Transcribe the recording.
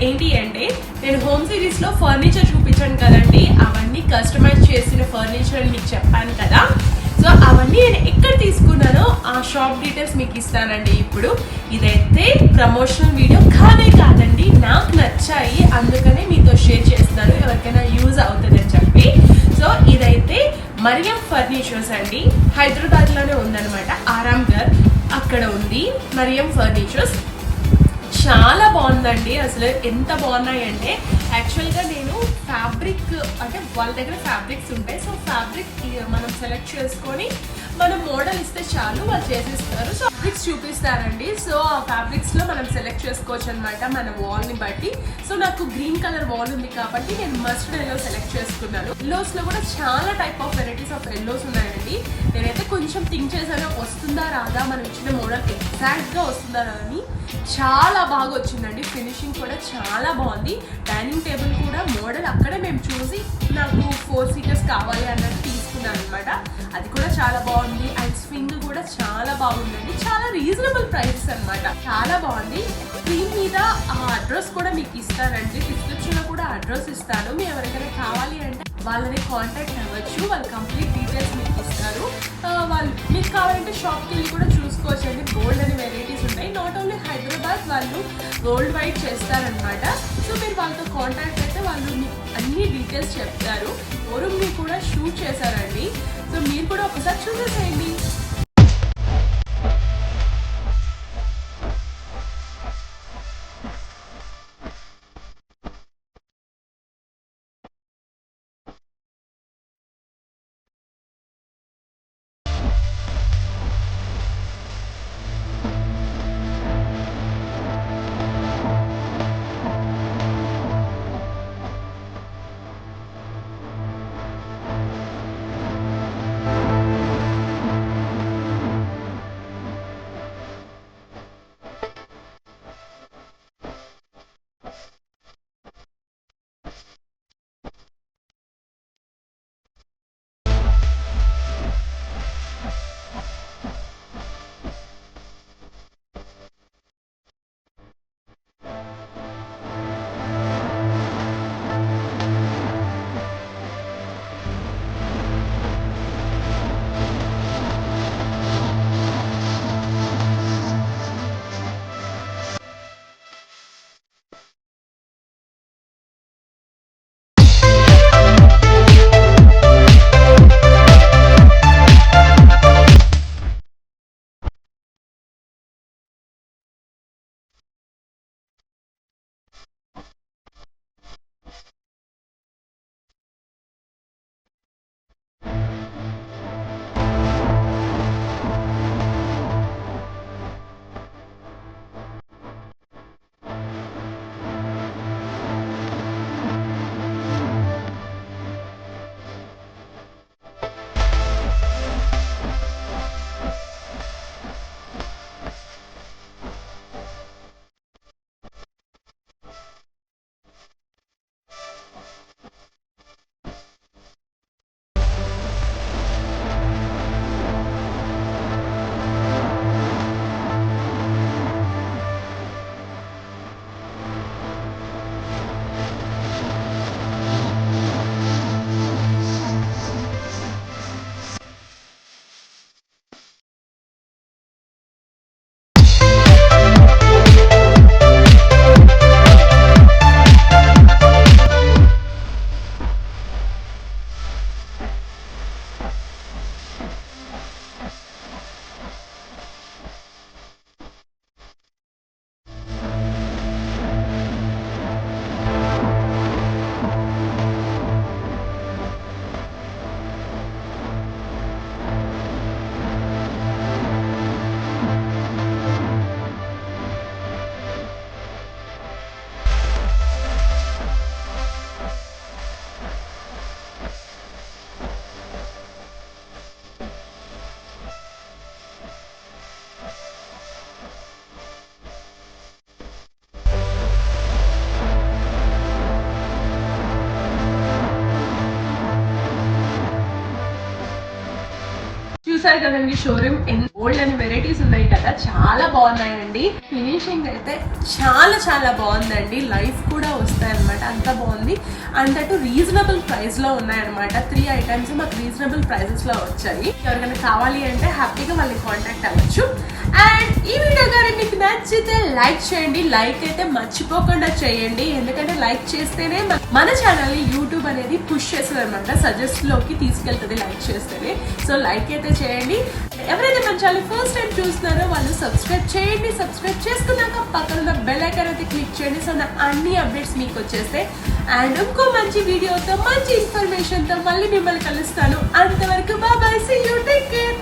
ఏంటి అంటే నేను హోమ్ సిరీస్ లో ఫర్నిచర్ చూపించాను కదండి, అవన్నీ కస్టమైజ్ చేసిన ఫర్నిచర్ మీకు చెప్పాను కదా. సో అవన్నీ నేను ఎక్కడ తీసుకున్నానో ఆ షాప్ డీటెయిల్స్ మీకు ఇస్తానండి. ఇప్పుడు ఇదైతే ప్రమోషనల్ వీడియో కాదండి, నాకు నచ్చాయి అందుకనే మీతో షేర్ చేస్తున్నాను, ఎవరికైనా యూజ్ అవుతుందని చెప్పి. సో ఇదైతే మరియం ఫర్నిచర్స్ అండి, హైదరాబాద్ లోనే ఉందన్నమాట. ఆరాంఘర్ అక్కడ ఉంది మరియం ఫర్నిచర్స్. చాలా బాగుందండి, అసలు ఎంత బాగున్నాయి అంటే యాక్చువల్గా నేను ఫ్యాబ్రిక్ అంటే వాళ్ళ దగ్గర ఫ్యాబ్రిక్స్ ఉంటాయి. సో ఫ్యాబ్రిక్ మనం సెలెక్ట్ చేసుకొని మనం మోడల్ ఇస్తే చాలు, వాళ్ళు చేసిస్తారు. సో ఫ్యాబ్రిక్స్ చూపిస్తారండి. సో ఆ ఫ్యాబ్రిక్స్లో మనం సెలెక్ట్ చేసుకోవచ్చు అనమాట మన వాల్ని బట్టి. సో నాకు గ్రీన్ కలర్ వాల్ ఉంది కాబట్టి నేను మస్టర్డ్ ఎల్లో సెలెక్ట్ చేసుకున్నాను. ఎల్లోస్లో కూడా చాలా type of varieties of yellows ఉన్నాయండి. నేనైతే కొంచెం థింక్ చేశాను, వస్తుందా రాదా, మనం ఇచ్చిన మోడల్ ఎగ్జాక్ట్గా వస్తుందా అని. చాలా బాగా వచ్చిందండి, ఫినిషింగ్ కూడా చాలా బాగుంది. డైనింగ్ టేబుల్ కూడా మోడల్ అక్కడే మేము చూసి నాకు 4 సీటర్స్ కావాలి అన్నట్టు తీసుకున్నాను అనమాట. అది కూడా చాలా బాగుంది. అండ్ స్వింగ్ కూడా చాలా బాగుందండి, చాలా రీజనబుల్ ప్రైసెస్ అనమాట, చాలా బాగుంది. స్క్రీన్ మీద ఆ అడ్రస్ కూడా మీకు ఇస్తానండి, డిస్క్రిప్షన్లో కూడా అడ్రస్ ఇస్తాను. మీరు ఎవరికైనా కావాలి అంటే వాళ్ళని కాంటాక్ట్ అవ్వచ్చు, వాళ్ళు కంప్లీట్ డీటెయిల్స్ మీకు ఇస్తారు. వాళ్ళు మీకు కావాలంటే షాప్కి వెళ్ళి కూడా చూసుకోవచ్చండి. గోల్డ్ అనే వెరైటీస్ ఉన్నాయి, నాట్ ఓన్లీ హైదరాబాద్, వాళ్ళు గోల్డ్ వైడ్ చేస్తారనమాట. సో మీరు వాళ్ళతో కాంటాక్ట్ అయితే వాళ్ళు మీకు అన్ని డీటెయిల్స్ చెప్తారు. షోరూమ్ని కూడా షూట్ చేశారండి, సో మీరు కూడా ఒకసారి చూసేసేయండి. చూసారు కదండి షోరూమ్ ఎంత ఓల్డ్ అని వెరైటీస్ ఉన్నాయి కదా, చాలా బాగున్నాయండి. ఫినిషింగ్ అయితే చాలా చాలా బాగుందండి. లైఫ్ కూడా వస్తాయి అనమాట, అంత బాగుంది. అండ్ అటు రీజనబుల్ ప్రైస్ లో ఉన్నాయన్నమాట. 3 ఐటమ్స్ మాకు రీజనబుల్ ప్రైసెస్ లో వచ్చాయి. ఎవరికైనా కావాలి అంటే హ్యాపీగా వాళ్ళని కాంటాక్ట్ అవ్వచ్చు. అండ్ ఈ వీడియో కానీ మీకు నచ్చితే లైక్ చేయండి. లైక్ అయితే మర్చిపోకుండా చేయండి, ఎందుకంటే లైక్ చేస్తేనే మన ఛానల్ ని యూట్యూబ్ అనేది పుష్ చేస్తుంది అనమాట, సజెస్ట్ లోకి తీసుకెళ్తుంది లైక్ చేస్తేనే. సో లైక్ అయితే చేయండి. ఎవరైతే మన ఛానల్ ఫస్ట్ టైం చూస్తున్నారో వాళ్ళు సబ్స్క్రైబ్ చేయండి. సబ్స్క్రైబ్ చేసుకున్నాక పక్కన ఉన్న బెల్ ఐకాన్ అయితే క్లిక్ చేయండి. సో నా అన్ని అప్డేట్స్ మీకు వచ్చేస్తే. అండ్ ఇంకో మంచి వీడియోతో మంచి ఇన్ఫర్మేషన్ తో మళ్ళీ మిమ్మల్ని కలుస్తాను. అంతవరకు bye, see you, take care.